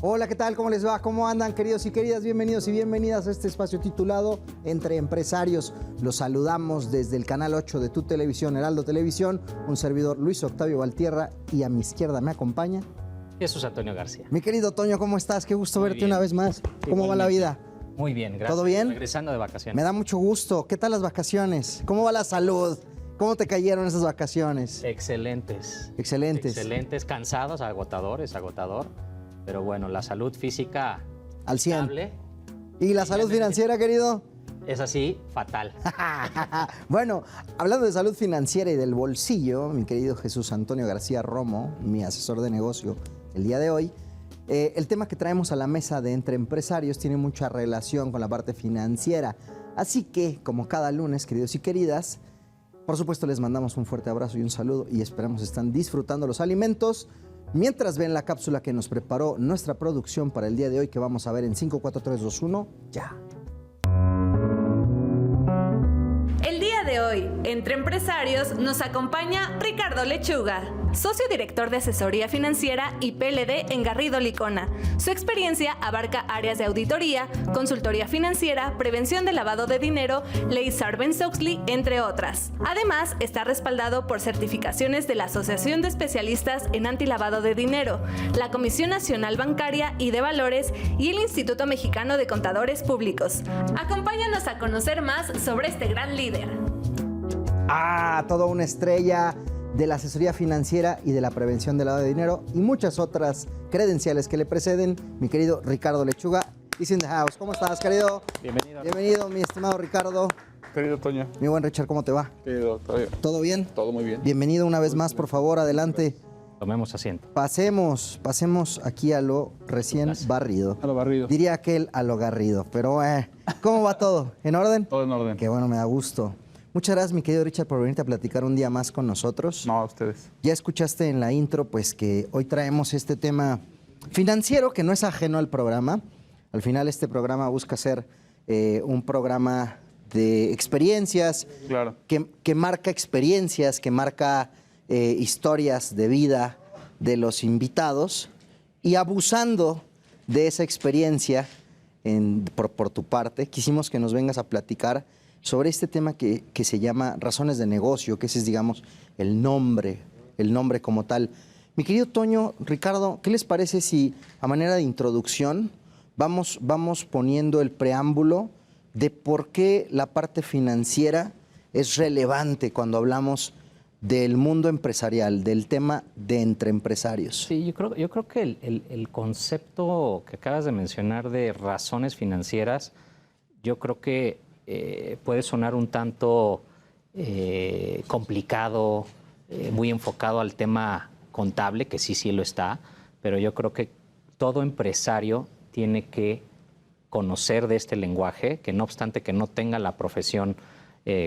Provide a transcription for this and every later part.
Hola, ¿qué tal? ¿Cómo les va? ¿Cómo andan, queridos y queridas? Bienvenidos y bienvenidas a este espacio titulado Entre Empresarios. Los saludamos desde el canal 8 de tu televisión, Heraldo Televisión. Un servidor, Luis Octavio Valtierra, y a mi izquierda me acompaña Jesús Antonio García. mi querido Toño, ¿cómo estás? Qué gusto verte una vez más. ¿Cómo va la vida? Muy bien, gracias. ¿Todo bien? Regresando de vacaciones. Me da mucho gusto. ¿Qué tal las vacaciones? ¿Cómo va la salud? ¿Cómo te cayeron esas vacaciones? Excelentes. Excelentes. Excelentes, cansados, agotadores, agotador. Pero bueno, la salud física Al 100. estable. ¿Y la salud financiera, querido? Es así, fatal. Bueno, hablando de salud financiera y del bolsillo, mi querido Jesús Antonio García Romo, mi asesor de negocio el día de hoy, el tema que traemos a la mesa de Entre Empresarios tiene mucha relación con la parte financiera. Así que, como cada lunes, queridos y queridas, por supuesto les mandamos un fuerte abrazo y un saludo y esperamos están disfrutando los alimentos mientras ven la cápsula que nos preparó nuestra producción para el día de hoy, que vamos a ver en 5, 4, 3, 2, 1, ya. El día de hoy, Entre Empresarios, nos acompaña Ricardo Lechuga, socio director de asesoría financiera y PLD en Garrido Licona. Su experiencia abarca áreas de auditoría, consultoría financiera, prevención de lavado de dinero, ley Sarbanes-Oxley, entre otras. Además, está respaldado por certificaciones de la Asociación de Especialistas en Antilavado de Dinero, la Comisión Nacional Bancaria y de Valores y el Instituto Mexicano de Contadores Públicos. Acompáñanos a conocer más sobre este gran líder. Toda una estrella de la asesoría financiera y de la prevención del lavado de dinero y muchas otras credenciales que le preceden, mi querido Ricardo Lechuga. Is in the house. ¿Cómo estás, querido? Bienvenido. Bienvenido, mi estimado Ricardo. Querido Toño. Mi buen Richard, ¿cómo te va? Querido Octavio. ¿Todo bien? Todo muy bien. Bienvenido una vez más, por favor, adelante. Tomemos asiento. Pasemos aquí a lo recién Gracias. barrido. A lo barrido. Diría aquel a lo garrido, pero ¿cómo va todo? ¿En orden? Todo en orden. Qué bueno, me da gusto. Muchas gracias, mi querido Richard, por venirte a platicar un día más con nosotros. No, a ustedes. Ya escuchaste en la intro, pues, que hoy traemos este tema financiero que no es ajeno al programa. Al final, este programa busca ser un programa de experiencias, Claro. que marca experiencias, que marca historias de vida de los invitados y abusando de esa experiencia por tu parte, quisimos que nos vengas a platicar sobre este tema que se llama razones de negocio, que ese es, digamos, el nombre como tal. Mi querido Toño, Ricardo, ¿qué les parece si a manera de introducción vamos poniendo el preámbulo de por qué la parte financiera es relevante cuando hablamos del mundo empresarial, del tema de entre empresarios? Sí, yo creo que el concepto que acabas de mencionar de razones financieras, yo creo que puede sonar un tanto complicado, muy enfocado al tema contable, que sí lo está, pero yo creo que todo empresario tiene que conocer de este lenguaje, que no obstante que no tenga la profesión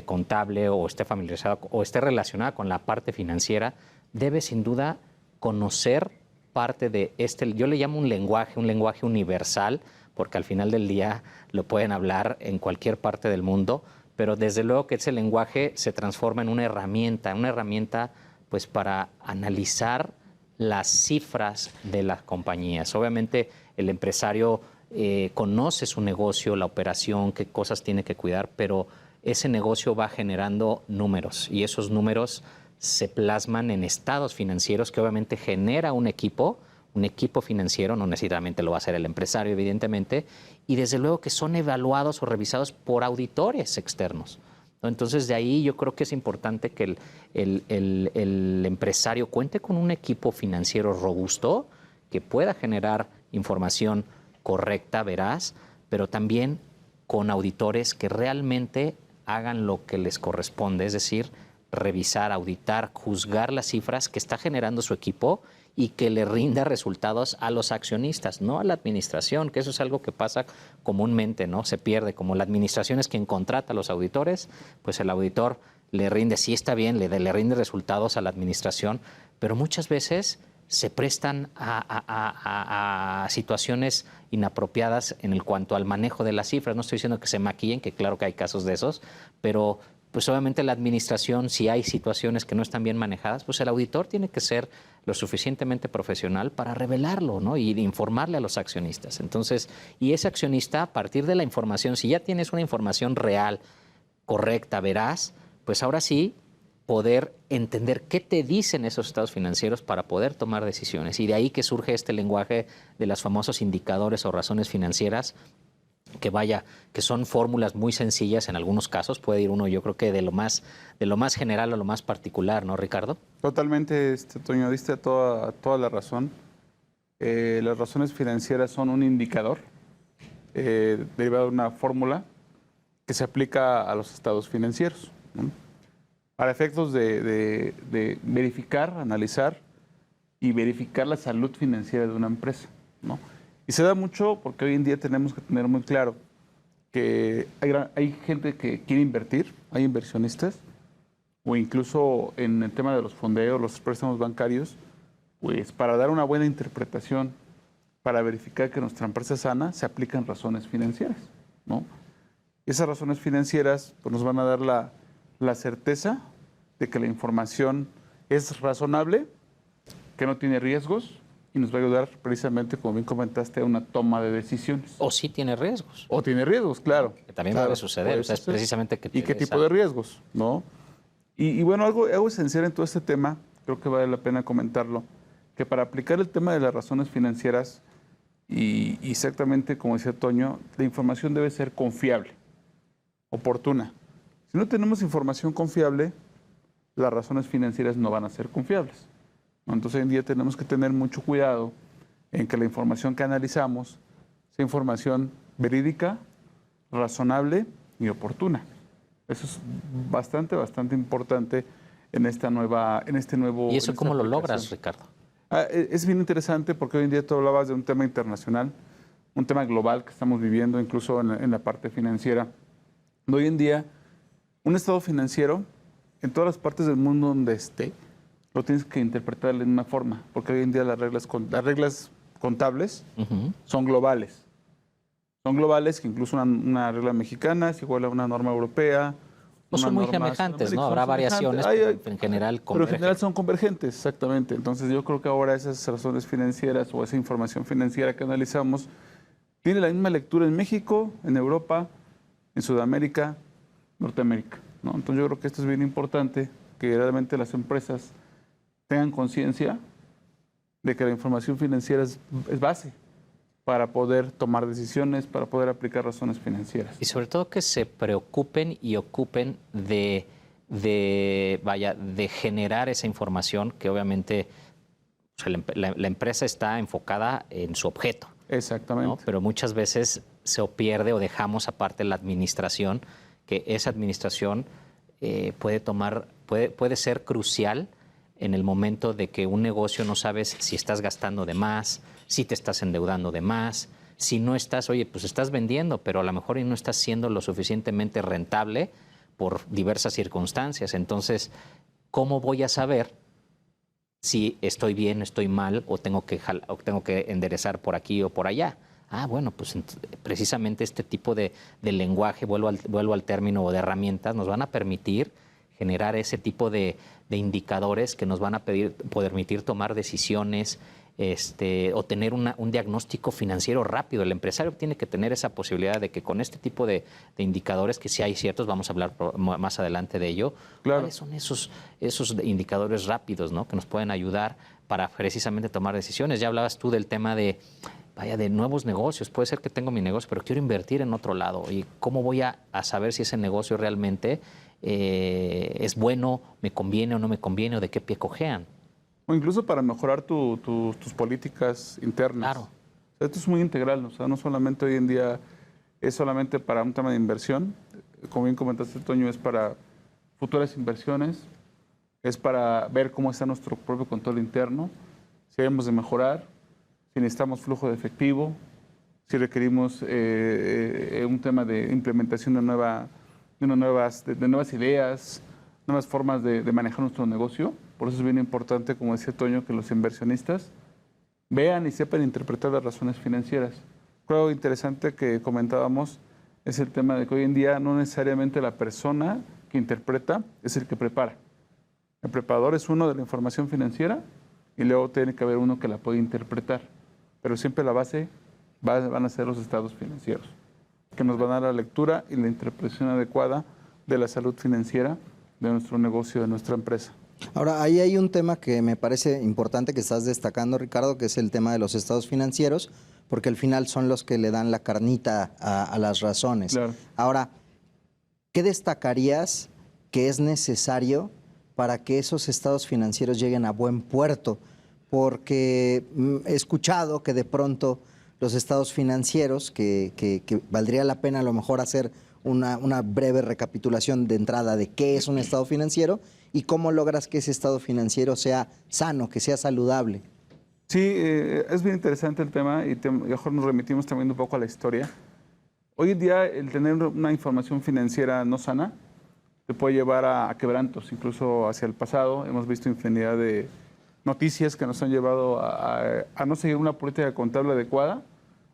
contable o esté familiarizado o esté relacionada con la parte financiera, debe sin duda conocer parte de yo le llamo un lenguaje universal, porque al final del día lo pueden hablar en cualquier parte del mundo, pero desde luego que ese lenguaje se transforma en una herramienta pues para analizar las cifras de las compañías. Obviamente el empresario conoce su negocio, la operación, qué cosas tiene que cuidar, pero ese negocio va generando números y esos números se plasman en estados financieros que obviamente genera un equipo financiero, no necesariamente lo va a hacer el empresario, evidentemente, y desde luego que son evaluados o revisados por auditores externos. Entonces, de ahí yo creo que es importante que el empresario cuente con un equipo financiero robusto que pueda generar información correcta, veraz, pero también con auditores que realmente hagan lo que les corresponde, es decir, revisar, auditar, juzgar las cifras que está generando su equipo y que le rinda resultados a los accionistas, no a la administración, que eso es algo que pasa comúnmente, ¿no? Se pierde, como la administración es quien contrata a los auditores, pues el auditor le rinde, sí está bien, le rinde resultados a la administración, pero muchas veces se prestan a situaciones inapropiadas en cuanto al manejo de las cifras. No estoy diciendo que se maquillen, que claro que hay casos de esos, pero pues obviamente la administración, si hay situaciones que no están bien manejadas, pues el auditor tiene que ser lo suficientemente profesional para revelarlo, ¿no? Y informarle a los accionistas. Entonces, y ese accionista, a partir de la información, si ya tienes una información real, correcta, veraz, pues ahora sí poder entender qué te dicen esos estados financieros para poder tomar decisiones. Y de ahí que surge este lenguaje de los famosos indicadores o razones financieras, que son fórmulas muy sencillas en algunos casos. Puede ir uno, yo creo que de lo más general a lo más particular, ¿no, Ricardo? Totalmente, Toño, diste toda la razón. Las razones financieras son un indicador derivado de una fórmula que se aplica a los estados financieros, ¿no? Para efectos de verificar, analizar y verificar la salud financiera de una empresa, ¿no? Y se da mucho porque hoy en día tenemos que tener muy claro que hay gente que quiere invertir, hay inversionistas, o incluso en el tema de los fondeos, los préstamos bancarios, pues para dar una buena interpretación, para verificar que nuestra empresa es sana, se aplican razones financieras, ¿no? Esas razones financieras pues, nos van a dar la certeza de que la información es razonable, que no tiene riesgos, y nos va a ayudar precisamente, como bien comentaste, a una toma de decisiones. O sí tiene riesgos. O tiene riesgos, claro. Que también claro, puede suceder. O sea, es precisamente que... ¿Y qué tipo de riesgos? ¿No? Y bueno, algo esencial en todo este tema, creo que vale la pena comentarlo, que para aplicar el tema de las razones financieras, y exactamente como decía Toño, la información debe ser confiable, oportuna. Si no tenemos información confiable, las razones financieras no van a ser confiables. Entonces, hoy en día tenemos que tener mucho cuidado en que la información que analizamos sea información verídica, razonable y oportuna. Eso es bastante importante en este nuevo... ¿Y eso cómo lo logras, Ricardo? Es bien interesante porque hoy en día tú hablabas de un tema internacional, un tema global que estamos viviendo, incluso en la parte financiera. Hoy en día, un estado financiero, en todas las partes del mundo donde esté, lo tienes que interpretar de una forma, porque hoy en día las reglas contables son globales. Son globales, que incluso una regla mexicana es igual a una norma europea. No son muy semejantes, ¿no? Habrá variaciones, pero en general convergen. Pero en general son convergentes, exactamente. Entonces yo creo que ahora esas razones financieras o esa información financiera que analizamos tiene la misma lectura en México, en Europa, en Sudamérica, Norteamérica, ¿no? Entonces yo creo que esto es bien importante, que realmente las empresas tengan conciencia de que la información financiera es base para poder tomar decisiones, para poder aplicar razones financieras. Y sobre todo que se preocupen y ocupen de generar esa información que obviamente o sea, la empresa está enfocada en su objeto. Exactamente. ¿No? Pero muchas veces se pierde o dejamos aparte la administración, que esa administración puede ser crucial en el momento de que un negocio no sabes si estás gastando de más, si te estás endeudando de más, si no estás, oye, pues estás vendiendo, pero a lo mejor no estás siendo lo suficientemente rentable por diversas circunstancias. Entonces, ¿cómo voy a saber si estoy bien, estoy mal o tengo que enderezar por aquí o por allá? Ah, bueno, pues precisamente este tipo de lenguaje, vuelvo al término, o de herramientas, nos van a permitir generar ese tipo de indicadores que nos van a permitir tomar decisiones o tener un diagnóstico financiero rápido. El empresario tiene que tener esa posibilidad de que con este tipo de indicadores, que sí hay ciertos, vamos a hablar más adelante de ello, claro. ¿Cuáles son esos indicadores rápidos, ¿no? Que nos pueden ayudar para precisamente tomar decisiones? Ya hablabas tú del tema de nuevos negocios. Puede ser que tengo mi negocio, pero quiero invertir en otro lado. ¿Y cómo voy a saber si ese negocio realmente es bueno, me conviene o no me conviene, o de qué pie cojean? O incluso para mejorar tus políticas internas. Claro. O sea, esto es muy integral. O sea, no solamente hoy en día es solamente para un tema de inversión. Como bien comentaste, Toño, es para futuras inversiones. Es para ver cómo está nuestro propio control interno. Si debemos de mejorar, si necesitamos flujo de efectivo, si requerimos un tema de implementación de nuevas ideas, nuevas formas de manejar nuestro negocio. Por eso es bien importante, como decía Toño, que los inversionistas vean y sepan interpretar las razones financieras. Algo interesante que comentábamos es el tema de que hoy en día no necesariamente la persona que interpreta es el que prepara. El preparador es uno de la información financiera y luego tiene que haber uno que la puede interpretar. Pero siempre la base van a ser los estados financieros, que nos van a dar la lectura y la interpretación adecuada de la salud financiera de nuestro negocio, de nuestra empresa. Ahora, ahí hay un tema que me parece importante que estás destacando, Ricardo, que es el tema de los estados financieros, porque al final son los que le dan la carnita a las razones. Claro. Ahora, ¿qué destacarías que es necesario para que esos estados financieros lleguen a buen puerto? Porque he escuchado que de pronto los estados financieros, que valdría la pena a lo mejor hacer una breve recapitulación de entrada de qué es un estado financiero y cómo logras que ese estado financiero sea sano, que sea saludable. Sí, es bien interesante el tema y mejor nos remitimos también un poco a la historia. Hoy en día el tener una información financiera no sana te puede llevar a quebrantos, incluso hacia el pasado. Hemos visto infinidad de noticias que nos han llevado a no seguir una política contable adecuada,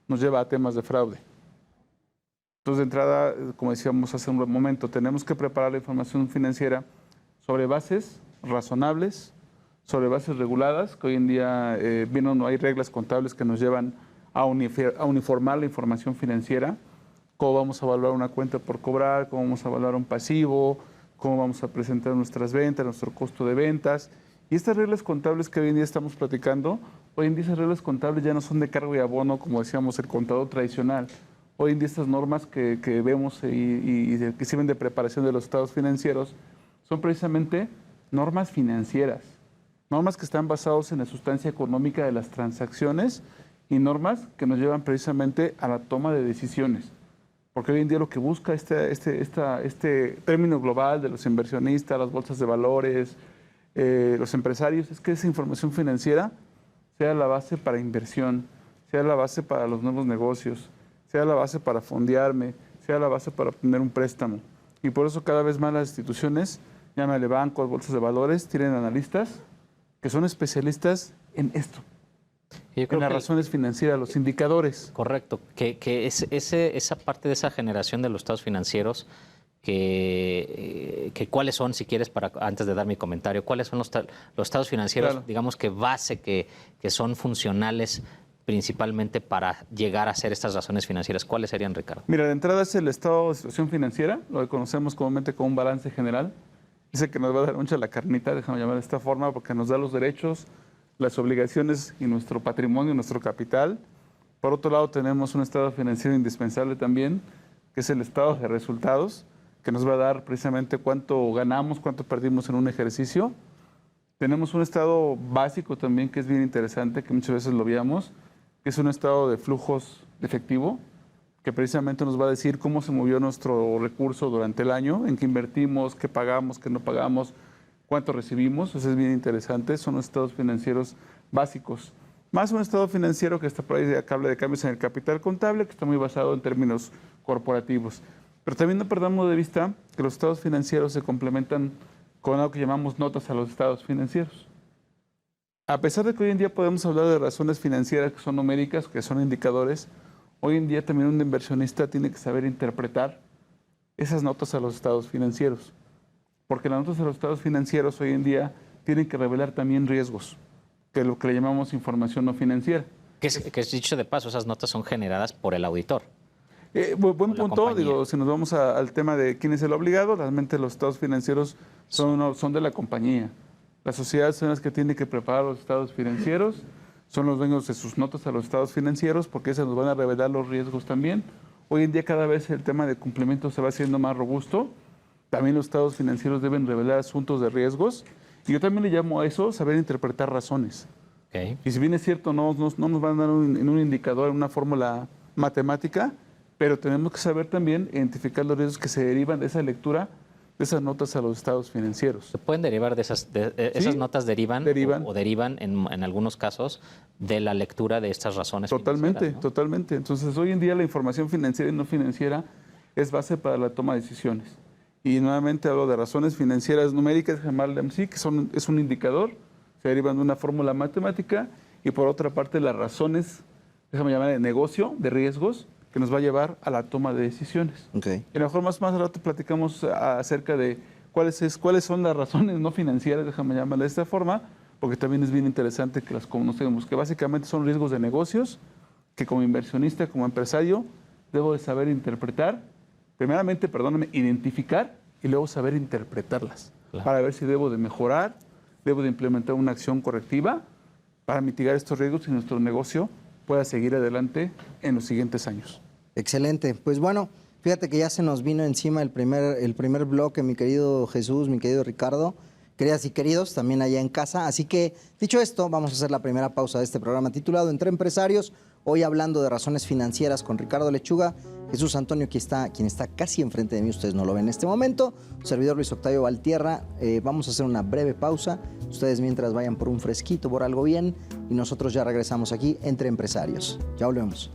nos lleva a temas de fraude. Entonces, de entrada, como decíamos hace un momento, tenemos que preparar la información financiera sobre bases razonables, sobre bases reguladas, que hoy en día no hay reglas contables que nos llevan a uniformar la información financiera, cómo vamos a evaluar una cuenta por cobrar, cómo vamos a evaluar un pasivo, cómo vamos a presentar nuestras ventas, nuestro costo de ventas. Y estas reglas contables que hoy en día estamos platicando, hoy en día esas reglas contables ya no son de cargo y abono, como decíamos, el contador tradicional. Hoy en día estas normas que vemos y que sirven de preparación de los estados financieros son precisamente normas financieras, normas que están basadas en la sustancia económica de las transacciones y normas que nos llevan precisamente a la toma de decisiones. Porque hoy en día lo que busca este término global de los inversionistas, las bolsas de valores, los empresarios, es que esa información financiera sea la base para inversión, sea la base para los nuevos negocios, sea la base para fondearme, sea la base para obtener un préstamo. Y por eso cada vez más las instituciones, llámale bancos, bolsas de valores, tienen analistas que son especialistas en esto, en las razones financieras, los indicadores. Correcto, que esa parte de esa generación de los estados financieros, que cuáles son, si quieres, antes de dar mi comentario, cuáles son los estados financieros, claro, digamos que base, que son funcionales principalmente para llegar a hacer estas razones financieras. ¿Cuáles serían, Ricardo? Mira, de entrada es el estado de situación financiera, lo que conocemos comúnmente como un balance general. Dice que nos va a dar mucha la carnita, déjame llamar de esta forma, porque nos da los derechos, las obligaciones y nuestro patrimonio, nuestro capital. Por otro lado, tenemos un estado financiero indispensable también, que es el estado de resultados, que nos va a dar precisamente cuánto ganamos, cuánto perdimos en un ejercicio. Tenemos un estado básico también, que es bien interesante, que muchas veces lo veamos, que es un estado de flujos de efectivo, que precisamente nos va a decir cómo se movió nuestro recurso durante el año, en qué invertimos, qué pagamos, qué no pagamos, cuánto recibimos. Eso es bien interesante, son los estados financieros básicos. Más un estado financiero que está por ahí, que habla de cambios en el capital contable, que está muy basado en términos corporativos. Pero también no perdamos de vista que los estados financieros se complementan con algo que llamamos notas a los estados financieros. A pesar de que hoy en día podemos hablar de razones financieras que son numéricas, que son indicadores, hoy en día también un inversionista tiene que saber interpretar esas notas a los estados financieros. Porque las notas a los estados financieros hoy en día tienen que revelar también riesgos, que es lo que le llamamos información no financiera. Que es dicho de paso, esas notas son generadas por el auditor. Buen punto, digo, si nos vamos al tema de quién es el obligado, realmente los estados financieros son de la compañía. Las sociedades son las que tienen que preparar los estados financieros, son los dueños de sus notas a los estados financieros, porque esas nos van a revelar los riesgos también. Hoy en día cada vez el tema de cumplimiento se va haciendo más robusto. También los estados financieros deben revelar asuntos de riesgos. Y yo también le llamo a eso saber interpretar razones. Okay. Y si bien es cierto, no nos van a dar en un indicador, en una fórmula matemática, pero tenemos que saber también identificar los riesgos que se derivan de esa lectura, de esas notas a los estados financieros. ¿Se pueden derivar de esas Sí, notas derivan en algunos casos de la lectura de estas razones Totalmente, financieras, ¿no? totalmente. Entonces, hoy en día la información financiera y no financiera es base para la toma de decisiones. Y nuevamente hablo de razones financieras numéricas, llamarle así, que es un indicador, se derivan de una fórmula matemática, y por otra parte las razones, déjame llamar de negocio, de riesgos, que nos va a llevar a la toma de decisiones. Okay. Y a lo mejor más al rato platicamos acerca de cuáles son las razones no financieras, déjame llamarle de esta forma, porque también es bien interesante que las conocemos, que básicamente son riesgos de negocios que como inversionista, como empresario, debo de saber interpretar, primeramente, identificar y luego saber interpretarlas, claro, para ver si debo de mejorar, debo de implementar una acción correctiva para mitigar estos riesgos y nuestro negocio pueda seguir adelante en los siguientes años. Excelente. Pues bueno, fíjate que ya se nos vino encima el primer bloque, mi querido Jesús, mi querido Ricardo, queridas y queridos, también allá en casa. Así que, dicho esto, vamos a hacer la primera pausa de este programa titulado Entre Empresarios. Hoy hablando de razones financieras con Ricardo Lechuga, Jesús Antonio, quien está casi enfrente de mí, ustedes no lo ven en este momento, servidor Luis Octavio Valtierra. Vamos a hacer una breve pausa, ustedes mientras vayan por un fresquito, por algo bien, y nosotros ya regresamos aquí Entre Empresarios. Ya volvemos.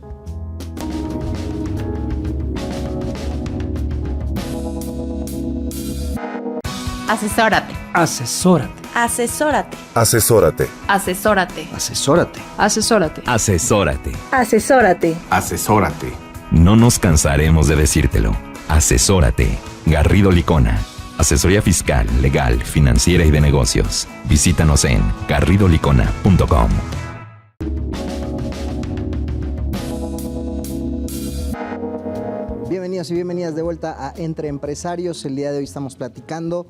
Asesórate. Asesórate. Asesórate. Asesórate. Asesórate. Asesórate. Asesórate. Asesórate. Asesórate. Asesórate. No nos cansaremos de decírtelo. Asesórate. Garrido Licona. Asesoría fiscal, legal, financiera y de negocios. Visítanos en garridolicona.com. Bienvenidos y bienvenidas de vuelta a Entre Empresarios. El día de hoy estamos platicando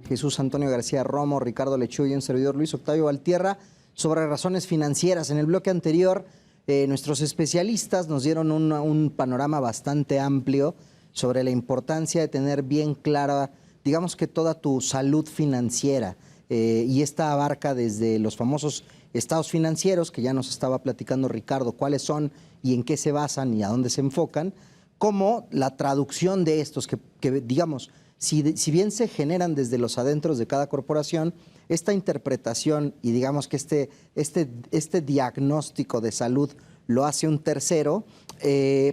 Jesús Antonio García Romo, Ricardo Lechuga y un servidor Luis Octavio Valtierra sobre razones financieras. En el bloque anterior, nuestros especialistas nos dieron un panorama bastante amplio sobre la importancia de tener bien clara, digamos que toda tu salud financiera. Y esta abarca desde los famosos estados financieros, que ya nos estaba platicando Ricardo, cuáles son y en qué se basan y a dónde se enfocan, como la traducción de estos, que digamos, si bien se generan desde los adentros de cada corporación, esta interpretación y digamos que este diagnóstico de salud lo hace un tercero,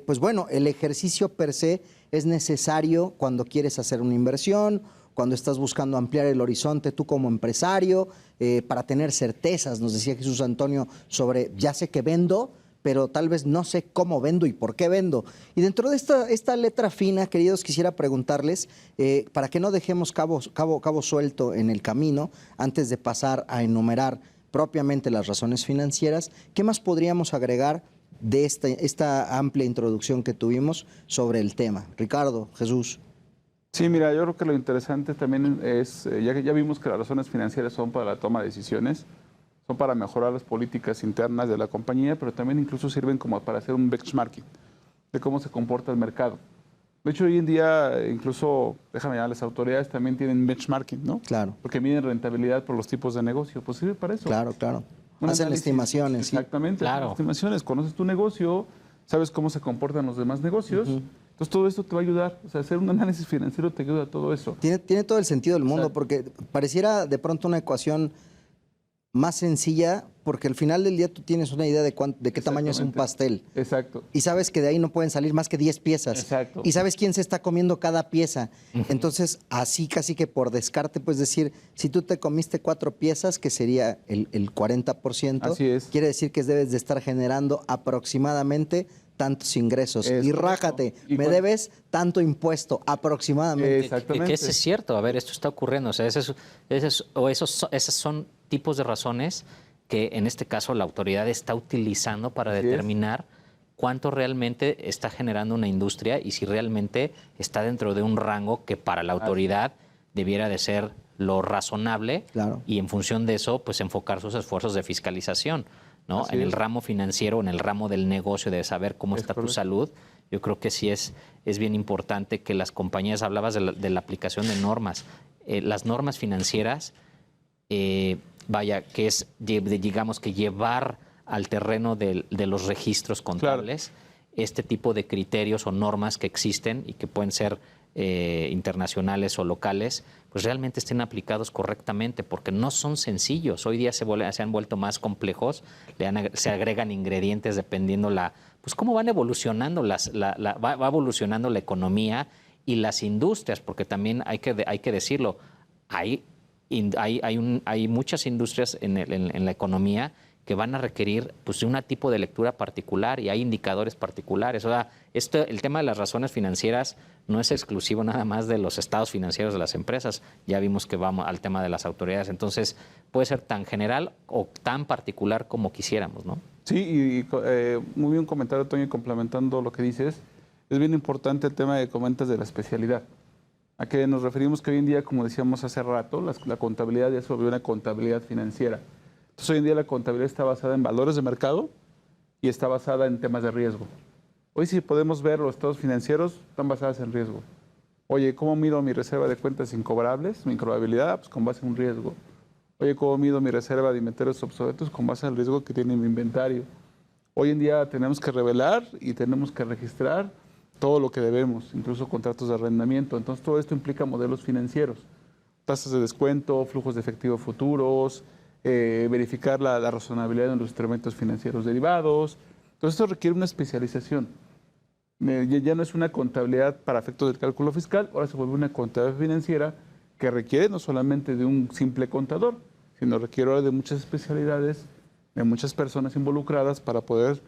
pues bueno, el ejercicio per se es necesario cuando quieres hacer una inversión, cuando estás buscando ampliar el horizonte tú como empresario, para tener certezas, nos decía Jesús Antonio, sobre ya sé que vendo, pero tal vez no sé cómo vendo y por qué vendo. Y dentro de esta letra fina, queridos, quisiera preguntarles, para que no dejemos cabo suelto en el camino, antes de pasar a enumerar propiamente las razones financieras, ¿qué más podríamos agregar de esta amplia introducción que tuvimos sobre el tema? Ricardo, Jesús. Sí, mira, yo creo que lo interesante también es, ya vimos que las razones financieras son para la toma de decisiones, son para mejorar las políticas internas de la compañía, pero también incluso sirven como para hacer un benchmarking de cómo se comporta el mercado. De hecho, hoy en día, incluso, déjame llamar, las autoridades también tienen benchmarking, ¿no? Claro. Porque miden rentabilidad por los tipos de negocio. Pues sirve para eso. Claro. Hacen estimaciones. Exactamente, claro. Estimaciones. Conoces tu negocio, sabes cómo se comportan los demás negocios. Entonces, todo esto te va a ayudar. O sea, hacer un análisis financiero te ayuda a todo eso. Tiene todo el sentido del mundo, Exacto. porque pareciera de pronto una ecuación más sencilla, porque al final del día tú tienes una idea de qué tamaño es un pastel. Exacto. Y sabes que de ahí no pueden salir más que 10 piezas. Exacto. Y sabes quién se está comiendo cada pieza. Entonces, así casi que por descarte, puedes decir, si tú te comiste 4 piezas, que sería el 40%, Así es. quiere decir que debes de estar generando aproximadamente tantos ingresos. Es y correcto. rájate, Y me debes tanto impuesto, aproximadamente. Exactamente. Que eso es cierto. A ver, esto está ocurriendo. O sea, esas son tipos de razones que en este caso la autoridad está utilizando para Así determinar cuánto realmente está generando una industria y si realmente está dentro de un rango que para la autoridad debiera de ser lo razonable. Claro. Y en función de eso, pues enfocar sus esfuerzos de fiscalización, ¿no? Así En el es. ramo financiero, en el ramo del negocio, de saber cómo Es está tu correcto. salud. Yo creo que sí es bien importante que las compañías, hablabas de la aplicación de normas, las normas financieras, que es, digamos, que llevar al terreno de los registros contables este tipo de criterios o normas que existen y que pueden ser internacionales o locales, pues realmente estén aplicados correctamente, porque no son sencillos. Hoy día se han vuelto más complejos, se agregan ingredientes dependiendo pues cómo van evolucionando va evolucionando la economía y las industrias, porque también hay que decirlo, hay muchas industrias en la economía que van a requerir pues un tipo de lectura particular y hay indicadores particulares. O sea, el tema de las razones financieras no es exclusivo nada más de los estados financieros de las empresas. Ya vimos que vamos al tema de las autoridades. Entonces, puede ser tan general o tan particular como quisiéramos, ¿no? Sí, y muy bien comentario, Toño, y complementando lo que dices, es bien importante el tema que comentas de la especialidad. A que nos referimos que hoy en día, como decíamos hace rato, la contabilidad ya se volvió una contabilidad financiera. Entonces, hoy en día la contabilidad está basada en valores de mercado y está basada en temas de riesgo. Hoy si podemos ver los estados financieros, están basados en riesgo. Oye, ¿cómo mido mi reserva de cuentas incobrables, mi incobabilidad? Pues con base en un riesgo. Oye, ¿cómo mido mi reserva de inventarios obsoletos? Con base al riesgo que tiene mi inventario. Hoy en día tenemos que revelar y tenemos que registrar todo lo que debemos, incluso contratos de arrendamiento. Entonces, todo esto implica modelos financieros, tasas de descuento, flujos de efectivo futuros, verificar la razonabilidad de los instrumentos financieros derivados. Entonces, esto requiere una especialización. Ya no es una contabilidad para efectos del cálculo fiscal, ahora se vuelve una contabilidad financiera que requiere no solamente de un simple contador, sino requiere ahora de muchas especialidades, de muchas personas involucradas para poder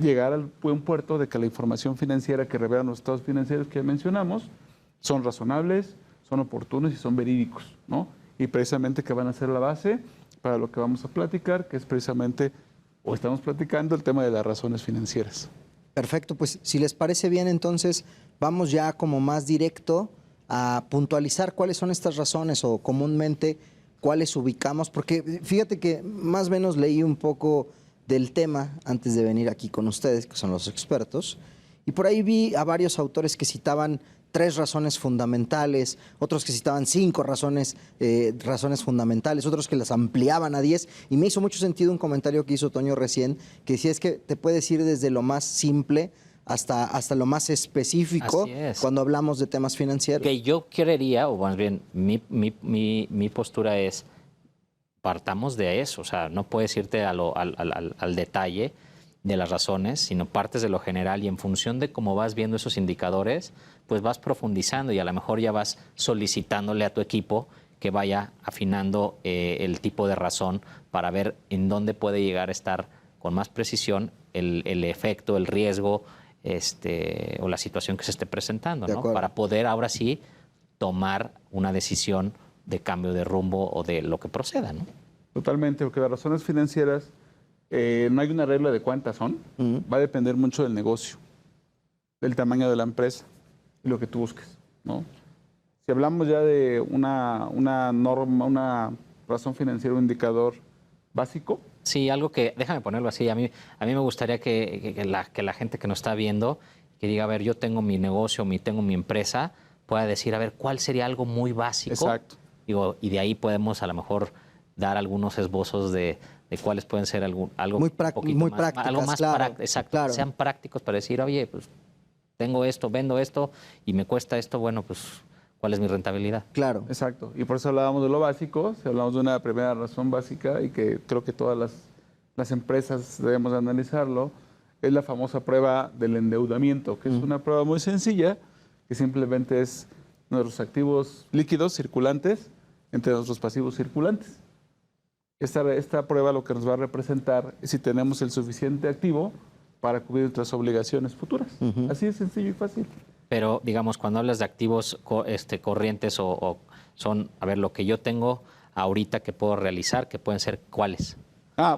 llegar al buen puerto de que la información financiera que revelan los estados financieros que mencionamos son razonables, son oportunos y son verídicos, ¿no? Y precisamente que van a ser la base para lo que vamos a platicar, que es precisamente, o estamos platicando, el tema de las razones financieras. Perfecto, pues si les parece bien, entonces vamos ya como más directo a puntualizar cuáles son estas razones o comúnmente cuáles ubicamos, porque fíjate que más o menos leí un poco del tema antes de venir aquí con ustedes, que son los expertos, y por ahí vi a varios autores que citaban 3 razones fundamentales, otros que citaban 5 razones fundamentales, otros que las ampliaban a 10, y me hizo mucho sentido un comentario que hizo Toño recién, que decía es que te puedes ir desde lo más simple hasta lo más específico cuando hablamos de temas financieros. Que yo creería, o más bien mi postura es, partamos de eso, o sea, no puedes irte al detalle de las razones, sino partes de lo general y en función de cómo vas viendo esos indicadores, pues vas profundizando y a lo mejor ya vas solicitándole a tu equipo que vaya afinando el tipo de razón para ver en dónde puede llegar a estar con más precisión el efecto, el riesgo o la situación que se esté presentando, ¿no? Para poder ahora sí tomar una decisión de cambio de rumbo o de lo que proceda, ¿no? Totalmente, porque las razones financieras no hay una regla de cuántas son, va a depender mucho del negocio, del tamaño de la empresa y lo que tú busques, ¿no? Si hablamos ya de una norma, una razón financiera, un indicador básico. Sí, algo que, déjame ponerlo así, a mí me gustaría que la gente que nos está viendo, que diga, a ver, yo tengo mi negocio, tengo mi empresa, pueda decir, a ver, ¿cuál sería algo muy básico? Exacto. Digo, y de ahí podemos a lo mejor dar algunos esbozos de cuáles pueden ser algo muy prácticas, algo más claro, exacto, claro. Sean prácticos para decir, oye, pues tengo esto, vendo esto y me cuesta esto, bueno, pues ¿cuál es mi rentabilidad? Claro. Exacto, y por eso hablábamos de lo básico, si hablamos de una primera razón básica y que creo que todas las empresas debemos de analizarlo, es la famosa prueba del endeudamiento, que es una prueba muy sencilla, que simplemente es nuestros activos líquidos circulantes entre nuestros pasivos circulantes. Esta prueba lo que nos va a representar es si tenemos el suficiente activo para cubrir nuestras obligaciones futuras. Así de sencillo y fácil. Pero, digamos, cuando hablas de activos corrientes o son, a ver, lo que yo tengo ahorita que puedo realizar, que pueden ser ¿cuáles?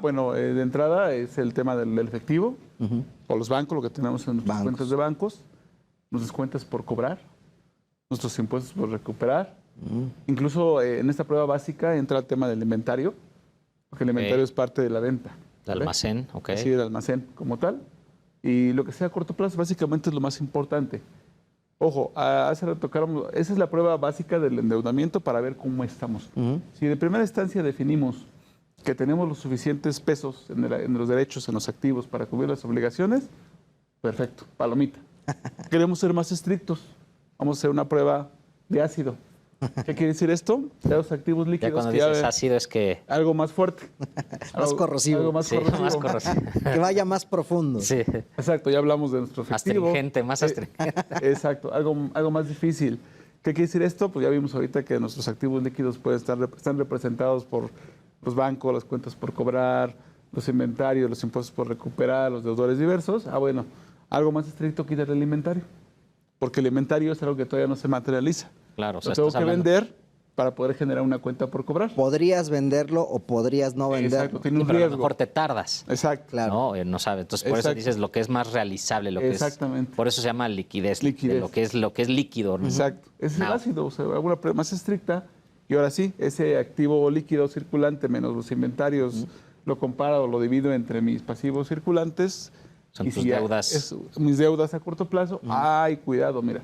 Bueno, de entrada es el tema del efectivo, o los bancos, lo que tenemos en nuestras cuentas de bancos, nuestras cuentas por cobrar, nuestros impuestos por recuperar. Incluso en esta prueba básica entra el tema del inventario, porque el inventario es parte de la venta. El almacén, ok. Sí, el almacén como tal. Y lo que sea a corto plazo básicamente es lo más importante. Ojo, hace rato tocáramos, esa es la prueba básica del endeudamiento para ver cómo estamos. Si de primera instancia definimos que tenemos los suficientes pesos en los derechos, en los activos para cubrir las obligaciones, perfecto, palomita. Queremos ser más estrictos, vamos a hacer una prueba de ácido. ¿Qué quiere decir esto? Ya los activos líquidos. Ya cuando dices ácido es que... Algo más fuerte. Más corrosivo. Algo más corrosivo. Más corrosivo. Que vaya más profundo. Sí. Exacto, ya hablamos de nuestro efectivo. Astringente, más astringente. Exacto, algo más difícil. ¿Qué quiere decir esto? Pues ya vimos ahorita que nuestros activos líquidos están representados por los bancos, las cuentas por cobrar, los inventarios, los impuestos por recuperar, los deudores diversos. Bueno, algo más estricto, quítale el inventario. Porque el inventario es algo que todavía no se materializa. Claro, o sea, Lo tengo estás que hablando- vender para poder generar una cuenta por cobrar. Podrías venderlo o podrías no venderlo. Exacto, tiene un Pero a lo riesgo. mejor te tardas. Exacto. Claro. No, no sabes. Entonces, por eso Exacto. dices lo que es más realizable, lo que Exactamente. es. Por eso se llama liquidez. Liquidez. De lo que es líquido. ¿no? Exacto. Es el No. ácido, o sea, alguna prueba más estricta. Y ahora sí, ese activo líquido circulante menos los inventarios, lo comparo o lo divido entre mis pasivos circulantes. Son y tus si ya deudas. mis deudas a corto plazo. Ay, cuidado, mira.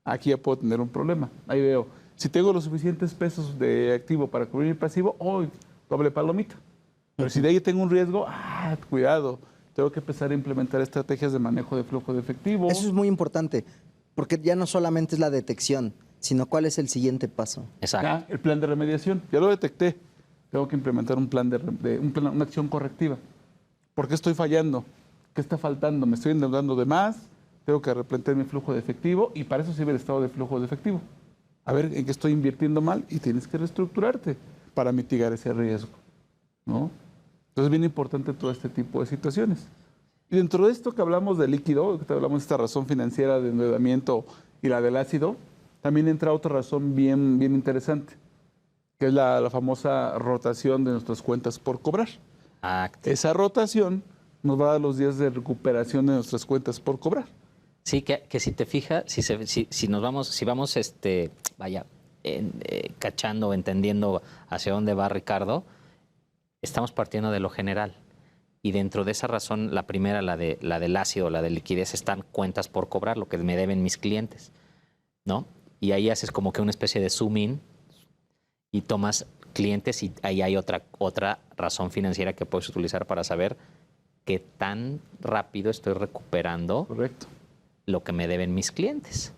Aquí ya puedo tener un problema. Ahí veo. Si tengo los suficientes pesos de activo para cubrir mi pasivo, hoy doble palomita. Pero si de ahí tengo un riesgo, cuidado. Tengo que empezar a implementar estrategias de manejo de flujo de efectivo. Eso es muy importante, porque ya no solamente es la detección, sino cuál es el siguiente paso. Exacto. Ya, el plan de remediación. Ya lo detecté. Tengo que implementar un plan una acción correctiva. ¿Por qué estoy fallando? ¿Qué está faltando? ¿Me estoy endeudando de más? Tengo que replantear mi flujo de efectivo y para eso sirve el estado de flujo de efectivo. A ver en qué estoy invirtiendo mal y tienes que reestructurarte para mitigar ese riesgo, ¿no? Entonces es bien importante todo este tipo de situaciones. Y dentro de esto que hablamos de líquido, que hablamos de esta razón financiera de endeudamiento y la del ácido, también entra otra razón bien interesante, que es la famosa rotación de nuestras cuentas por cobrar. Exacto. Esa rotación nos va a dar los días de recuperación de nuestras cuentas por cobrar. Sí, que si te fijas, si vamos cachando, entendiendo hacia dónde va Ricardo, estamos partiendo de lo general. Y dentro de esa razón, la primera, la del ácido, la de liquidez, están cuentas por cobrar, lo que me deben mis clientes, ¿no? Y ahí haces como que una especie de zoom in y tomas clientes y ahí hay otra razón financiera que puedes utilizar para saber qué tan rápido estoy recuperando Correcto. lo que me deben mis clientes.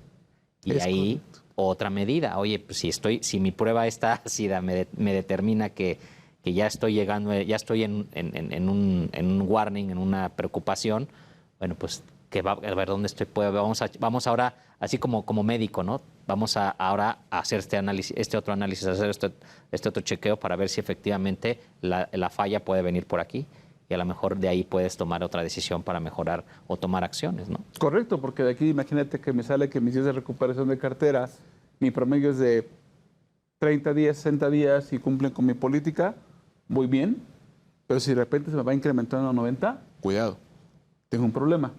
Y Es ahí correcto. otra medida. Oye, pues si mi prueba está ácida me determina que ya estoy llegando, ya estoy en un warning, en una preocupación, bueno, pues a ver dónde estoy. Vamos ahora, así como médico, ¿no? Vamos ahora a hacer este otro análisis, hacer este otro chequeo para ver si efectivamente la falla puede venir por aquí. Y a lo mejor de ahí puedes tomar otra decisión para mejorar o tomar acciones, ¿no? Correcto, porque de aquí imagínate que me sale que mis días de recuperación de cartera, mi promedio es de 30 días, 60 días y cumplen con mi política, muy bien, pero si de repente se me va incrementando a 90, cuidado, tengo un problema.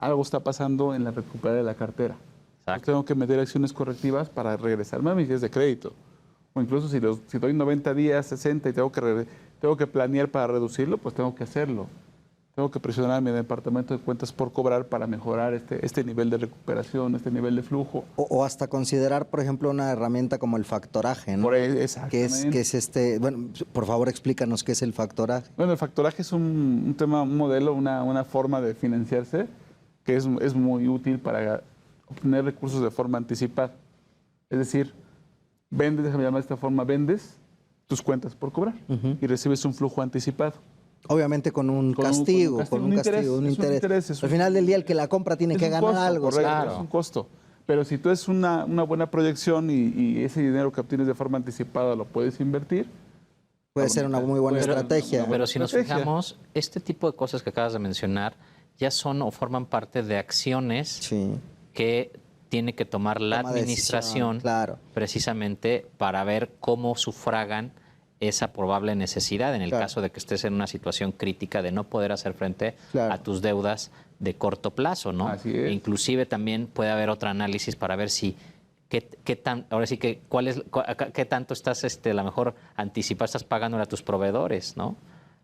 Algo está pasando en la recuperación de la cartera. Exacto. Tengo que meter acciones correctivas para regresarme a mis días de crédito. O incluso si doy 90 días, 60 y tengo que planear para reducirlo, pues tengo que hacerlo. Tengo que presionar a mi departamento de cuentas por cobrar para mejorar este nivel de recuperación, este nivel de flujo. O hasta considerar, por ejemplo, una herramienta como el factoraje, ¿no? Exactamente. Que es bueno, por favor explícanos qué es el factoraje. Bueno, el factoraje es un tema, un modelo, una forma de financiarse que es muy útil para obtener recursos de forma anticipada. Es decir, déjame llamar de esta forma, vendes tus cuentas por cobrar y recibes un flujo anticipado. Obviamente con un castigo, un interés. Al final del día el que la compra tiene Es que un ganar costo, algo. correcto, claro. es un costo. Pero si tú es una buena proyección y ese dinero que obtienes de forma anticipada lo puedes invertir, Puede ser una muy buena estrategia. Pero si nos estrategia. fijamos, este tipo de cosas que acabas de mencionar ya son o forman parte de acciones Sí. que tiene que tomar la Toma decisión, administración claro. precisamente para ver cómo sufragan esa probable necesidad en el Claro. caso de que estés en una situación crítica de no poder hacer frente Claro. a tus deudas de corto plazo, ¿no? Así es. E inclusive también puede haber otro análisis para ver si qué tanto estás a lo mejor estás pagándole a tus proveedores, ¿no?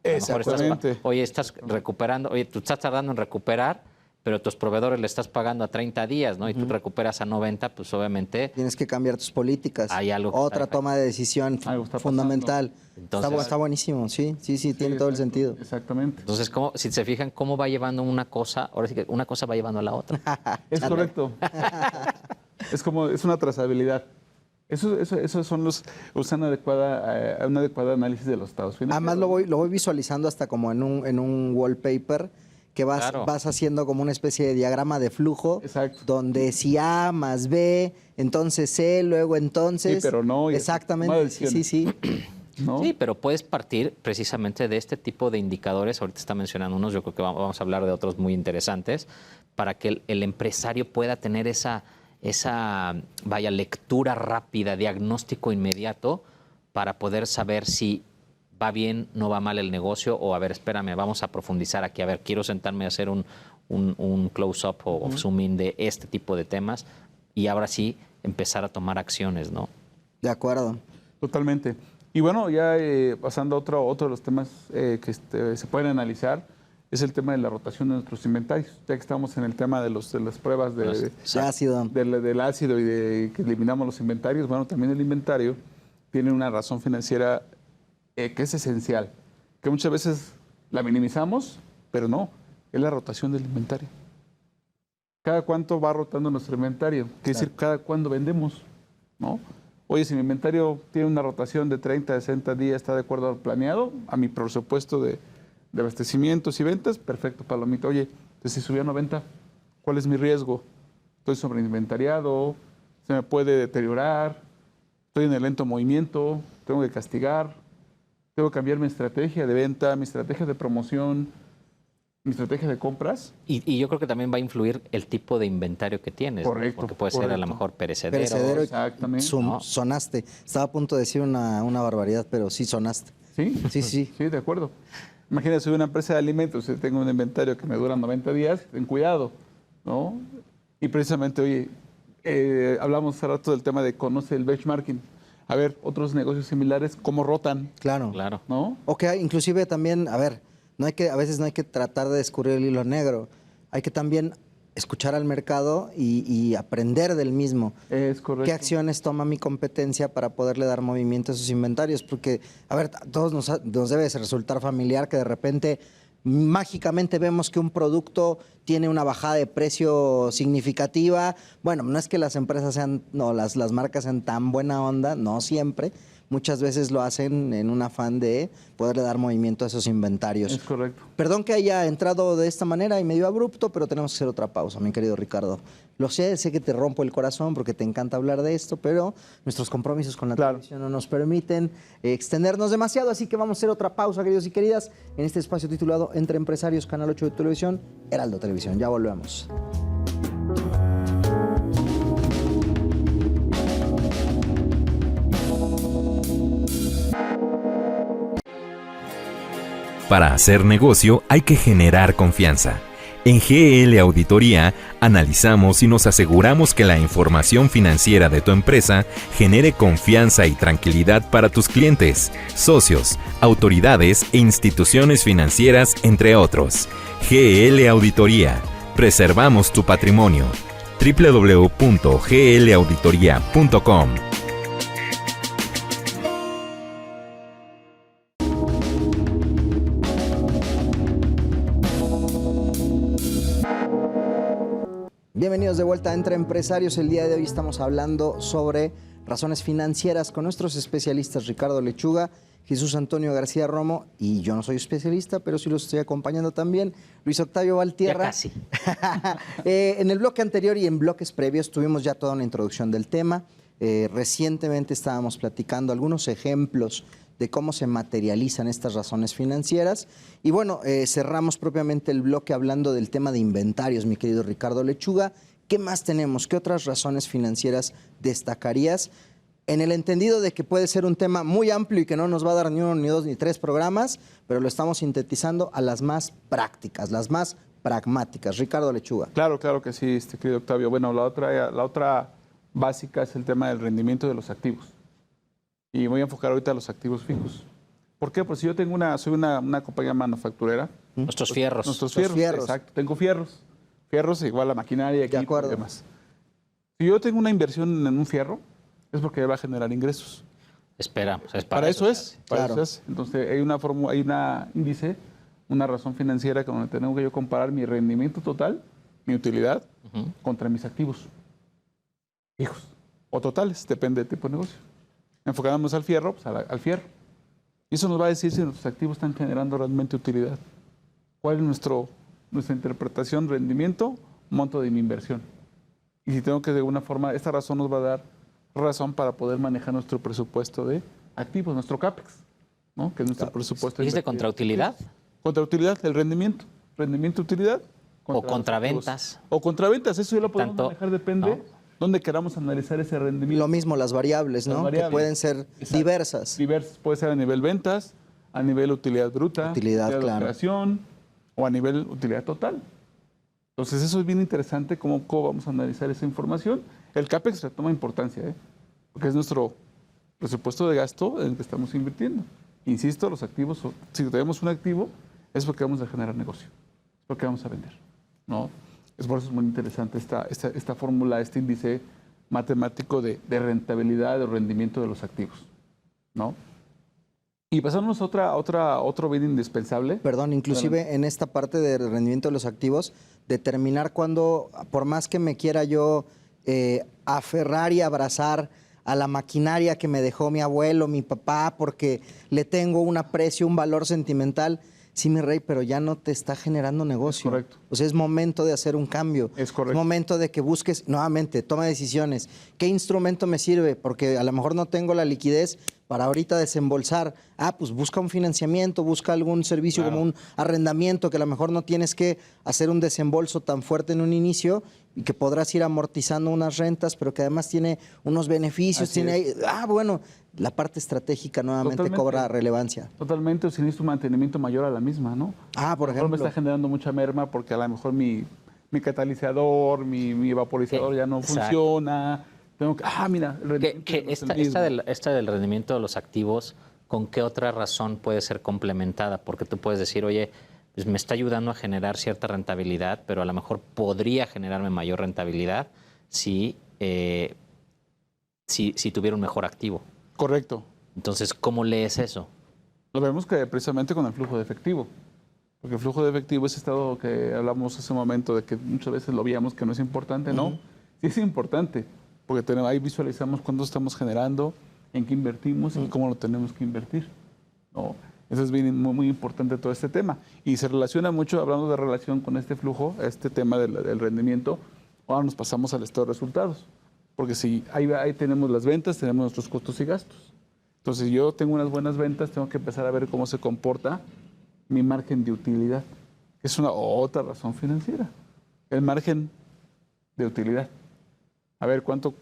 A lo mejor Exactamente. estás recuperando, tú estás tardando en recuperar, pero tus proveedores le estás pagando a 30 días, ¿no? Y tú recuperas a 90, pues obviamente Tienes que cambiar tus políticas. Hay algo que Otra está- toma de decisión Algo está fundamental. Entonces- Está buenísimo, sí, tiene todo el exacto, sentido. Exactamente. Entonces, si se fijan cómo va llevando una cosa, ahora sí que una cosa va llevando a la otra. Es correcto. es una trazabilidad. Eso son un adecuado análisis de los estados financieros. Además lo voy visualizando hasta como en un wallpaper que Claro. vas haciendo como una especie de diagrama de flujo. Exacto. Donde si A más B, entonces C, luego entonces. Sí, pero no, y así, toma Exactamente, sí. decisiones. ¿no? Sí, pero puedes partir precisamente de este tipo de indicadores. Ahorita está mencionando unos, yo creo que vamos a hablar de otros muy interesantes, para que el empresario pueda tener esa lectura rápida, diagnóstico inmediato, para poder saber si va bien, no va mal el negocio, o a ver, espérame, vamos a profundizar aquí, a ver, quiero sentarme a hacer un close-up o zoom in de este tipo de temas y ahora sí empezar a tomar acciones, ¿no? De acuerdo. Totalmente. Y bueno, ya pasando a otro de los temas que se pueden analizar, es el tema de la rotación de nuestros inventarios. Ya que estamos en el tema de las pruebas De ácido. del ácido y de que eliminamos los inventarios, bueno, también el inventario tiene una razón financiera que es esencial, que muchas veces la minimizamos, pero no, es la rotación del inventario. ¿Cada cuánto va rotando nuestro inventario? Quiere decir, cada cuándo vendemos, ¿no? Oye, si mi inventario tiene una rotación de 30 a 60 días, está de acuerdo al planeado, a mi presupuesto de abastecimientos y ventas, perfecto, palomita. Oye, si subió a 90, ¿cuál es mi riesgo? Estoy sobreinventariado, se me puede deteriorar, estoy en el lento movimiento, tengo que castigar, tengo que cambiar mi estrategia de venta, mi estrategia de promoción, mi estrategia de compras. Y yo creo que también va a influir el tipo de inventario que tienes. Correcto, ¿no? Porque puede ser a lo mejor perecedero. Perecedero. Exactamente. ¿no? Sonaste. Estaba a punto de decir una barbaridad, pero sí sonaste. ¿Sí? Sí, sí. Sí, de acuerdo. Imagínate, soy una empresa de alimentos, si tengo un inventario que me dura 90 días, ten cuidado, ¿no? Y precisamente, oye, hablamos hace rato del tema de conoce el benchmarking. A ver, otros negocios similares, ¿cómo rotan? Claro. ¿No? O que inclusive también, a ver, a veces no hay que tratar de descubrir el hilo negro. Hay que también escuchar al mercado y aprender del mismo. Es correcto. ¿Qué acciones toma mi competencia para poderle dar movimiento a esos inventarios? Porque, a ver, a todos nos debe resultar familiar que de repente mágicamente vemos que un producto tiene una bajada de precio significativa. Bueno, no es que las empresas las marcas sean tan buena onda, no siempre. Muchas veces lo hacen en un afán de poderle dar movimiento a esos inventarios. Es correcto. Perdón que haya entrado de esta manera y medio abrupto, pero tenemos que hacer otra pausa, mi querido Ricardo. Lo sé que te rompo el corazón porque te encanta hablar de esto, pero nuestros compromisos con la televisión no nos permiten extendernos demasiado, así que vamos a hacer otra pausa, queridos y queridas, en este espacio titulado Entre Empresarios, Canal 8 de Televisión, Heraldo Televisión. Ya volvemos. Para hacer negocio hay que generar confianza. En GL Auditoría analizamos y nos aseguramos que la información financiera de tu empresa genere confianza y tranquilidad para tus clientes, socios, autoridades e instituciones financieras, entre otros. GL Auditoría. Preservamos tu patrimonio. www.glauditoria.com. Bienvenidos de vuelta a Entre Empresarios. El día de hoy estamos hablando sobre razones financieras con nuestros especialistas Ricardo Lechuga, Jesús Antonio García Romo, y yo no soy especialista, pero sí los estoy acompañando también, Luis Octavio Valtierra. Ya casi. En el bloque anterior y en bloques previos tuvimos ya toda una introducción del tema. Recientemente estábamos platicando algunos ejemplos de cómo se materializan estas razones financieras. Y bueno, cerramos propiamente el bloque hablando del tema de inventarios, mi querido Ricardo Lechuga. ¿Qué más tenemos? ¿Qué otras razones financieras destacarías? En el entendido de que puede ser un tema muy amplio y que no nos va a dar ni uno, ni dos, ni tres programas, pero lo estamos sintetizando a las más prácticas, las más pragmáticas. Ricardo Lechuga. Claro que sí, querido Octavio. Bueno, la otra básica es el tema del rendimiento de los activos. Y voy a enfocar ahorita a los activos fijos. ¿Por qué? Pues si yo tengo soy una compañía manufacturera. Nuestros fierros. Nuestros fierros, exacto. Tengo fierros. Fierros igual a maquinaria, equipo y demás. Si yo tengo una inversión en un fierro, es porque va a generar ingresos. Esperamos. Para eso es. Claro. Entonces hay una índice, una razón financiera donde tengo que yo comparar mi rendimiento total, mi utilidad, contra mis activos fijos o totales, depende del tipo de negocio. Enfocándonos al fierro, pues al fierro. Y eso nos va a decir si nuestros activos están generando realmente utilidad. ¿Cuál es nuestra interpretación, rendimiento, monto de mi inversión? Y si tengo que de alguna forma, esta razón nos va a dar razón para poder manejar nuestro presupuesto de activos, nuestro CAPEX. ¿no? Que es nuestro presupuesto. ¿Dijiste contra utilidad? Contra utilidad, el rendimiento. Rendimiento, utilidad. O contra ventas. O contra ventas, eso ya lo podemos Tanto, manejar, depende ¿no? dónde queramos analizar ese rendimiento. Lo mismo las variables, ¿no? Las variables. Que pueden ser Exacto. diversas. Diversas, puede ser a nivel ventas, a nivel utilidad bruta, Utilidad, de claro. operación o a nivel utilidad total. Entonces eso es bien interesante cómo vamos a analizar esa información. El CAPEX retoma importancia, porque es nuestro presupuesto de gasto en el que estamos invirtiendo. Insisto, los activos, si tenemos un activo, es porque vamos a generar negocio, es porque vamos a vender, ¿no? Es por eso es muy interesante esta fórmula, este índice matemático de rentabilidad o rendimiento de los activos, ¿no? Y pasamos a otro bien indispensable. Perdón, inclusive en esta parte del rendimiento de los activos, determinar cuándo, por más que me quiera yo aferrar y abrazar a la maquinaria que me dejó mi abuelo, mi papá, porque le tengo un aprecio, un valor sentimental. Sí, mi rey, pero ya no te está generando negocio. Es correcto. O sea, es momento de hacer un cambio. Es correcto. Es momento de que busques, nuevamente, toma decisiones. ¿Qué instrumento me sirve? Porque a lo mejor no tengo la liquidez para ahorita desembolsar. Pues busca un financiamiento, busca algún servicio Claro. como un arrendamiento, que a lo mejor no tienes que hacer un desembolso tan fuerte en un inicio y que podrás ir amortizando unas rentas, pero que además tiene unos beneficios. Así Tiene es. ahí, bueno, la parte estratégica nuevamente Totalmente. cobra relevancia. Totalmente, o si necesito un mantenimiento mayor a la misma, ¿no? Por A lo mejor ejemplo. me está generando mucha merma porque a lo mejor mi catalizador, mi vaporizador Sí, ya no exacto. funciona. Tengo que, mira, el rendimiento Que no es el mismo. esta del rendimiento de los activos, ¿con qué otra razón puede ser complementada? Porque tú puedes decir, oye, pues me está ayudando a generar cierta rentabilidad, pero a lo mejor podría generarme mayor rentabilidad si tuviera un mejor activo. Correcto. Entonces, ¿cómo lees eso? Lo vemos que precisamente con el flujo de efectivo. Porque el flujo de efectivo es estado que hablamos hace un momento de que muchas veces lo veíamos que no es importante, ¿no? Sí es importante, porque ahí visualizamos cuánto estamos generando, en qué invertimos y cómo lo tenemos que invertir, ¿no? Eso es muy, muy importante todo este tema. Y se relaciona mucho, hablando de relación con este flujo, este tema del rendimiento, ahora nos pasamos al estado de resultados. Porque si ahí tenemos las ventas, tenemos nuestros costos y gastos. Entonces, si yo tengo unas buenas ventas, tengo que empezar a ver cómo se comporta mi margen de utilidad. Es una otra razón financiera. El margen de utilidad. A ver, ¿cuánto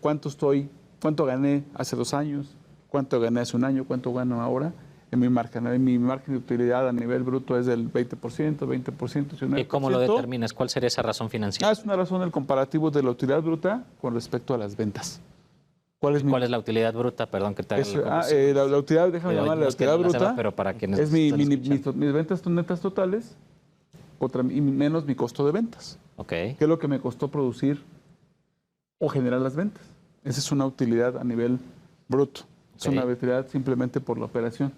gané hace 2 años? ¿Cuánto gané hace 1 año? ¿Cuánto gano ahora? En mi margen de utilidad a nivel bruto es del 20%, 20%. ¿Y cómo lo determinas? ¿Cuál sería esa razón financiera? Es una razón del comparativo de la utilidad bruta con respecto a las ventas. ¿Cuál es la utilidad bruta? Perdón que te haga la utilidad, déjame llamarla la utilidad bruta. Pero para quienes es mis ventas netas totales y menos mi costo de ventas. Ok. ¿Qué es lo que me costó producir o generar las ventas? Esa es una utilidad a nivel bruto. Es una utilidad simplemente por la operación,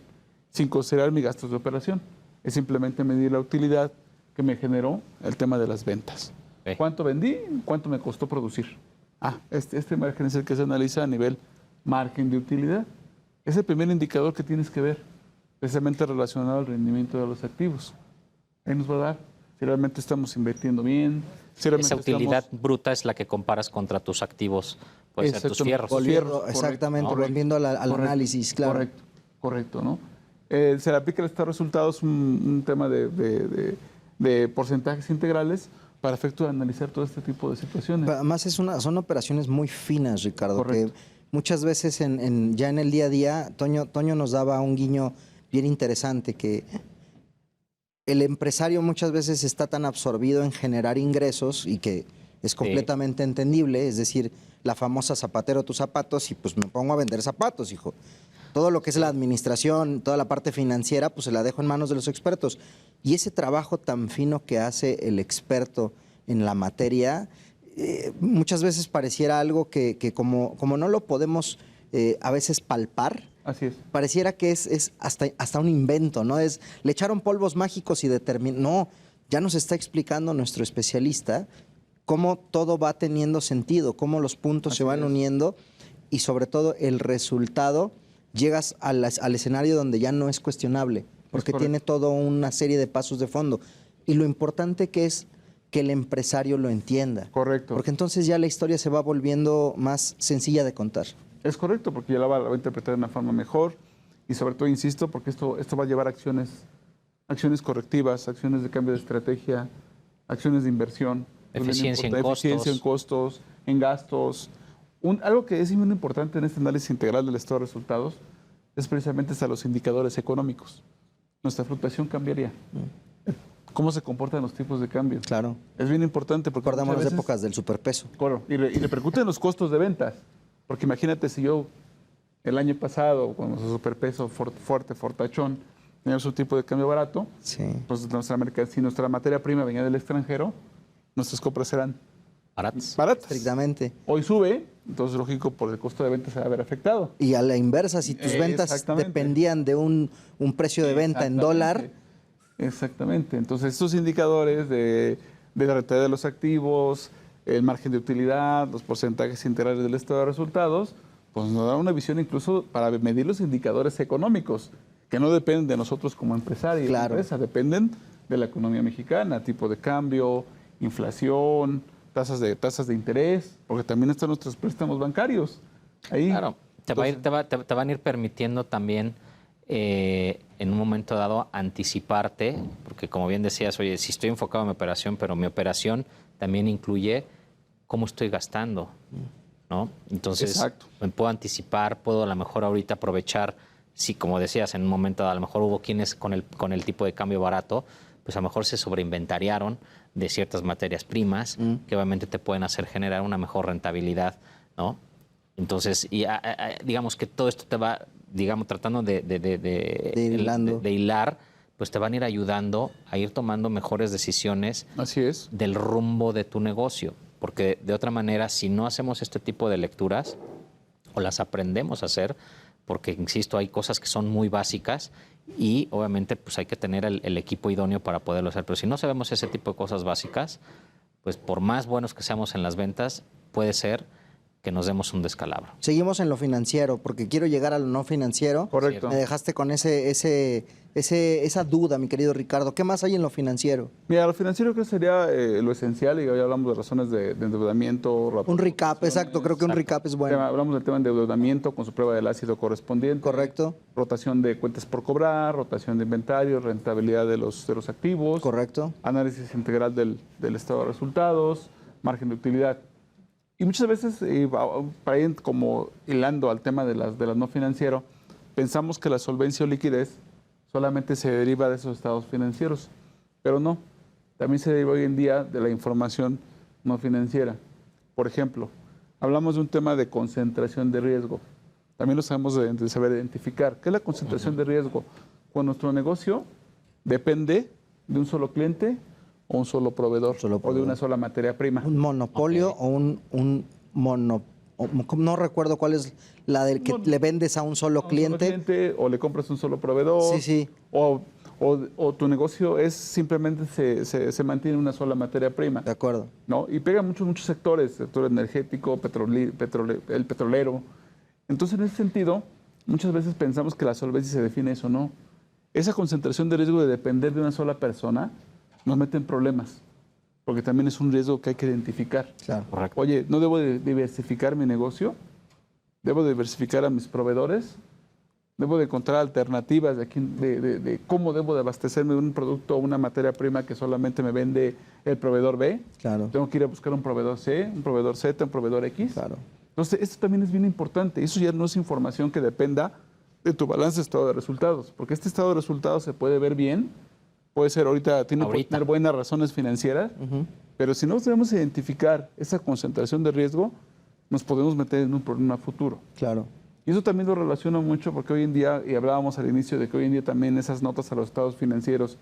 sin considerar mis gastos de operación. Es simplemente medir la utilidad que me generó el tema de las ventas. Okay. ¿Cuánto vendí? ¿Cuánto me costó producir? Este margen es el que se analiza a nivel margen de utilidad. Es el primer indicador que tienes que ver, precisamente relacionado al rendimiento de los activos. Ahí nos va a dar si realmente estamos invirtiendo bien. Si esa utilidad bruta es la que comparas contra tus activos, puede ser tus fierros. Exactamente, correcto, volviendo al análisis, claro. Correcto, ¿no? Se le aplica el estado de resultados, un tema de porcentajes integrales para efecto de analizar todo este tipo de situaciones. Pero además son operaciones muy finas, Ricardo, Correcto. que muchas veces ya en el día a día, Toño nos daba un guiño bien interesante, que el empresario muchas veces está tan absorbido en generar ingresos y que es completamente entendible, es decir, la famosa zapatero tus zapatos y pues me pongo a vender zapatos, hijo. Todo lo que es la administración, toda la parte financiera, pues se la dejo en manos de los expertos. Y ese trabajo tan fino que hace el experto en la materia, muchas veces pareciera algo que como no lo podemos a veces palpar, así es. Pareciera que es hasta un invento, ¿no? Le echaron polvos mágicos y determinó. No, ya nos está explicando nuestro especialista cómo todo va teniendo sentido, cómo los puntos se van uniendo y sobre todo el resultado llegas al escenario donde ya no es cuestionable, porque tiene toda una serie de pasos de fondo. Y lo importante que es que el empresario lo entienda. Correcto. Porque entonces ya la historia se va volviendo más sencilla de contar. Es correcto, porque ya la va a interpretar de una forma mejor y sobre todo, insisto, porque esto va a llevar acciones correctivas, acciones de cambio de estrategia, acciones de inversión. Eficiencia en costos. Eficiencia en costos, en gastos. Algo que es muy importante en este análisis integral del estado de resultados es precisamente hasta los indicadores económicos. Nuestra fluctuación cambiaría. ¿Cómo se comportan los tipos de cambio? Claro. Es bien importante porque Recordamos las muchas veces- épocas del superpeso. Claro, y repercuten en los costos de ventas. Porque imagínate si yo el año pasado, con nuestro superpeso fuerte, fortachón, teníamos un tipo de cambio barato, Sí. pues si nuestra materia prima venía del extranjero, nuestras compras eran Baratas. baratas. Estrictamente. Hoy sube, entonces lógico, por el costo de ventas se va a ver afectado. Y a la inversa, si tus ventas Exactamente. dependían de un precio de venta en dólar, Exactamente. Entonces, estos indicadores de la rentabilidad de los activos, el margen de utilidad, los porcentajes integrales del estado de resultados, pues nos dan una visión incluso para medir los indicadores económicos, que no dependen de nosotros como empresarios, Claro. dependen de la economía mexicana, tipo de cambio, inflación, tasas de interés, porque también están nuestros préstamos bancarios. Ahí. Claro, te van a ir permitiendo también en un momento dado anticiparte, porque como bien decías, oye, si estoy enfocado en mi operación, pero mi operación también incluye cómo estoy gastando, ¿no? Entonces, Exacto. me puedo anticipar, puedo a lo mejor ahorita aprovechar, si como decías, en un momento dado, a lo mejor hubo quienes con el tipo de cambio barato, pues a lo mejor se sobreinventariaron de ciertas materias primas que obviamente te pueden hacer generar una mejor rentabilidad, ¿no? Entonces, digamos que todo esto te va, digamos, tratando de hilar, pues te van a ir ayudando a ir tomando mejores decisiones Así es. del rumbo de tu negocio. Porque de otra manera, si no hacemos este tipo de lecturas o las aprendemos a hacer, porque, insisto, hay cosas que son muy básicas y obviamente pues hay que tener el equipo idóneo para poderlo hacer. Pero si no sabemos ese tipo de cosas básicas, pues por más buenos que seamos en las ventas, puede ser que nos demos un descalabro. seguimos en lo financiero, porque quiero llegar a lo no financiero. Correcto. Me dejaste con esa duda, mi querido Ricardo. ¿Qué más hay en lo financiero? Mira, lo financiero creo que sería lo esencial, y hoy hablamos de razones de endeudamiento. Un recap, exacto. Creo que un recap es bueno. Hablamos del tema de endeudamiento con su prueba del ácido correspondiente. Correcto, Rotación de cuentas por cobrar, rotación de inventario, rentabilidad de los activos. correcto. Análisis integral del estado de resultados, margen de utilidad. Y muchas veces, para ir como hilando al tema de las no financiero, pensamos que la solvencia o liquidez solamente se deriva de esos estados financieros, pero no. También se deriva hoy en día de la información no financiera. Por ejemplo, hablamos de un tema de concentración de riesgo. También lo sabemos de saber identificar. ¿Qué es la concentración de riesgo? Cuando nuestro negocio depende de un solo cliente o un solo proveedor, o de una sola materia prima. Un monopolio o un mono... No recuerdo cuál es la del que le vendes a un solo Un cliente. solo cliente, o le compras un solo proveedor. Sí, sí. O tu negocio es simplemente se mantiene una sola materia prima. De acuerdo. ¿No? Y pega muchos sectores, sector energético, el petrolero. Entonces, en ese sentido, muchas veces pensamos que la solvencia se define eso, ¿no? Esa concentración de riesgo de depender de una sola persona nos mete en problemas, porque también es un riesgo que hay que identificar. Claro. Correcto. Oye, ¿no debo de diversificar mi negocio? ¿Debo diversificar a mis proveedores? ¿Debo de encontrar alternativas de cómo debo de abastecerme de un producto o una materia prima que solamente me vende el proveedor B? Claro. Tengo que ir a buscar un proveedor C, un proveedor Z, un proveedor X. Claro. Entonces, esto también es bien importante. Eso ya no es información que dependa de tu balance de estado de resultados, porque este estado de resultados se puede ver bien, puede ser puede tener buenas razones financieras, pero si no sabemos identificar esa concentración de riesgo, nos podemos meter en un problema futuro. Claro. Y eso también lo relaciono mucho porque hoy en día, y hablábamos al inicio de que hoy en día también esas notas a los estados financieros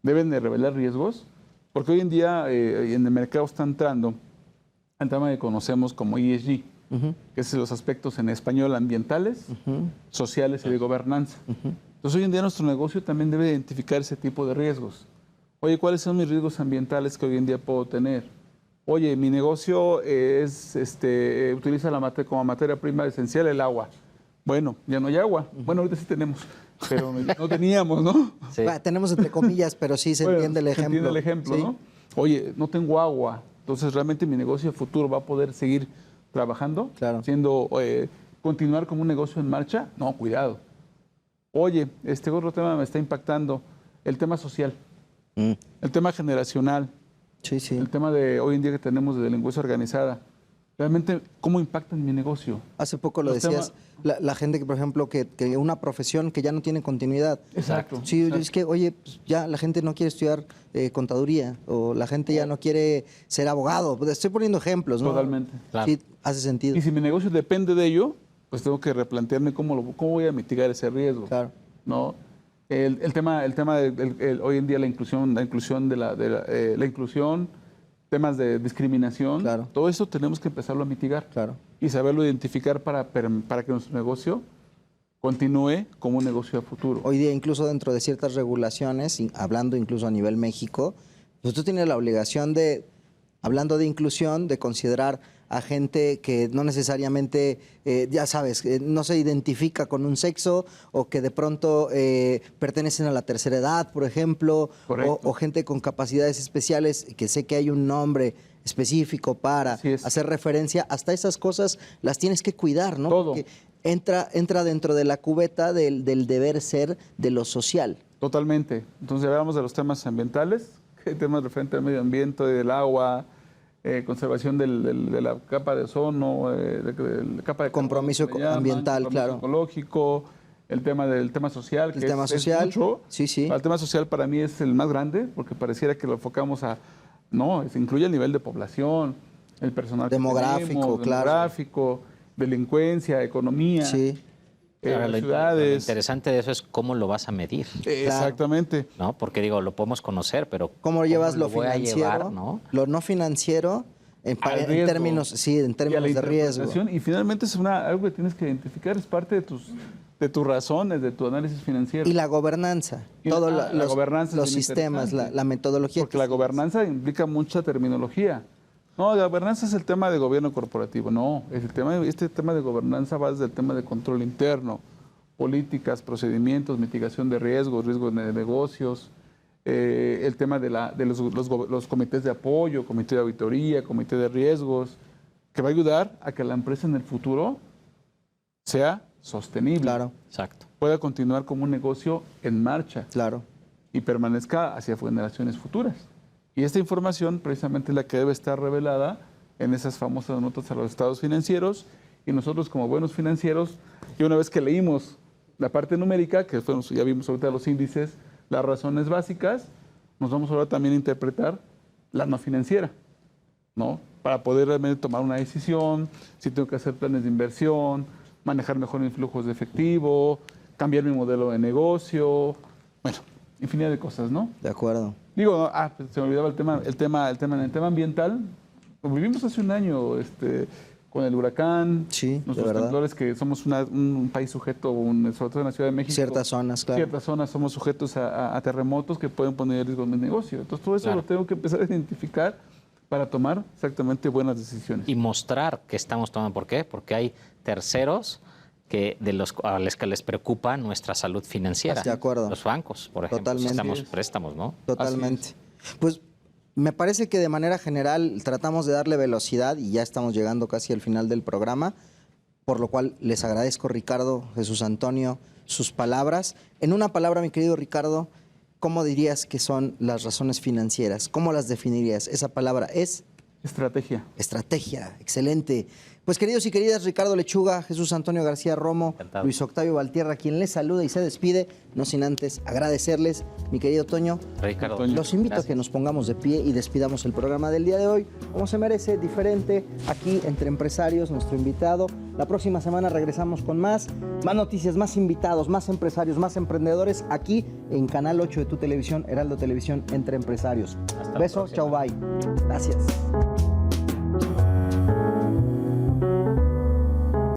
deben de revelar riesgos, porque hoy en día en el mercado está entrando el tema que conocemos como ESG, que es los aspectos en español ambientales, sociales y de gobernanza. Entonces hoy en día nuestro negocio también debe identificar ese tipo de riesgos. Oye, ¿cuáles son mis riesgos ambientales que hoy en día puedo tener? Oye, mi negocio utiliza como materia prima esencial el agua. Bueno, ya no hay agua. Bueno, ahorita sí tenemos, pero no teníamos, ¿no? Sí. Tenemos entre comillas, pero sí se entiende el Se ejemplo. entiende el ejemplo, Sí. ¿no? Oye, no tengo agua. Entonces, ¿realmente mi negocio futuro va a poder seguir trabajando? Claro. Continuar como un negocio en marcha? No, cuidado. Oye, otro tema me está impactando, el tema social, el tema generacional, Sí, sí. el tema de hoy en día que tenemos de delincuencia organizada. Realmente, ¿cómo impacta en mi negocio? Hace poco lo Los decías, la gente que, por ejemplo, que una profesión que ya no tiene continuidad. Exacto. Sí, exacto. es que, oye, pues ya la gente no quiere estudiar contaduría o la gente ya no quiere ser abogado. Pues estoy poniendo ejemplos, ¿no? Totalmente. Claro. Sí, hace sentido. Y si mi negocio depende de ello, pues tengo que replantearme cómo voy a mitigar ese riesgo. Claro. ¿No? El tema de hoy en día la inclusión de la inclusión, temas de discriminación, Claro. todo eso tenemos que empezarlo a mitigar Claro. y saberlo identificar para que nuestro negocio continúe como un negocio a futuro. Hoy día, incluso dentro de ciertas regulaciones, hablando incluso a nivel México, pues tú tienes la obligación de, hablando de inclusión, de considerar a gente que no necesariamente, ya sabes, no se identifica con un sexo o que de pronto pertenecen a la tercera edad, por ejemplo, o gente con capacidades especiales, que sé que hay un nombre específico para hacer referencia. Hasta esas cosas las tienes que cuidar, ¿no? Todo. Porque entra dentro de la cubeta del deber ser de lo social. Totalmente. Entonces hablamos de los temas ambientales, temas referentes al medio ambiente, del agua, conservación de la capa de ozono, de capa de compromiso ambiental, compromiso claro. ecológico, el tema social. El tema social, mucho. sí, sí. El tema social para mí es el más grande, porque pareciera que lo enfocamos se incluye el nivel de población, el personal demográfico, claro. Demográfico, delincuencia, economía. Sí. Ahora, lo ciudades. interesante de eso es cómo lo vas a medir. Exactamente. ¿No? Porque digo, lo podemos conocer, pero ¿Cómo llevas lo voy a financiero, llevar, ¿no? lo no financiero en términos, sí, en términos de riesgo? Y finalmente es algo que tienes que identificar, es parte de tus razones, de tu análisis financiero. Y la gobernanza, todos los sistemas, la metodología. Porque la gobernanza implica mucha terminología. No, la gobernanza es el tema de gobierno corporativo. No, este tema de gobernanza va desde el tema de control interno, políticas, procedimientos, mitigación de riesgos de negocios, el tema de los comités de apoyo, comité de auditoría, comité de riesgos, que va a ayudar a que la empresa en el futuro sea sostenible. Claro. Exacto. Pueda continuar como un negocio en marcha. Claro. Y permanezca hacia generaciones futuras. Y esta información precisamente es la que debe estar revelada en esas famosas notas a los estados financieros. Y nosotros como buenos financieros, y una vez que leímos la parte numérica, que ya vimos ahorita los índices, las razones básicas, nos vamos ahora también a interpretar la no financiera, ¿no? Para poder realmente tomar una decisión, si tengo que hacer planes de inversión, manejar mejor mis flujos de efectivo, cambiar mi modelo de negocio, bueno, infinidad de cosas, ¿no? De acuerdo. Digo, pues se me olvidaba el tema ambiental. Lo vivimos hace un año con el huracán, Sí, nuestros temblores, que somos un país sujeto, sobre todo en la Ciudad de México. Ciertas zonas, claro. Ciertas zonas somos sujetos a terremotos que pueden poner en riesgo mi negocio. Entonces todo eso lo tengo que empezar a identificar para tomar exactamente buenas decisiones. Y mostrar que estamos tomando. ¿Por qué? Porque hay terceros a los que les preocupa nuestra salud financiera. De acuerdo. Los bancos, por ejemplo. Totalmente. Estamos préstamos, ¿no? Totalmente. Pues me parece que de manera general tratamos de darle velocidad y ya estamos llegando casi al final del programa, por lo cual les agradezco, Ricardo, Jesús Antonio, sus palabras. En una palabra, mi querido Ricardo, ¿cómo dirías que son las razones financieras? ¿Cómo las definirías? Esa palabra es... Estrategia. Estrategia, excelente. Pues queridos y queridas, Ricardo Lechuga, Jesús Antonio García Romo, Encantado. Luis Octavio Valtierra, quien les saluda y se despide, no sin antes agradecerles, mi querido Toño. Ricardo. Toño. Los invito a que nos pongamos de pie y despidamos el programa del día de hoy, como se merece, diferente, aquí entre empresarios, nuestro invitado. La próxima semana regresamos con más noticias, más invitados, más empresarios, más emprendedores, aquí en Canal 8 de tu televisión, Heraldo Televisión, entre empresarios. Hasta la Beso, próxima. chao, bye. Gracias.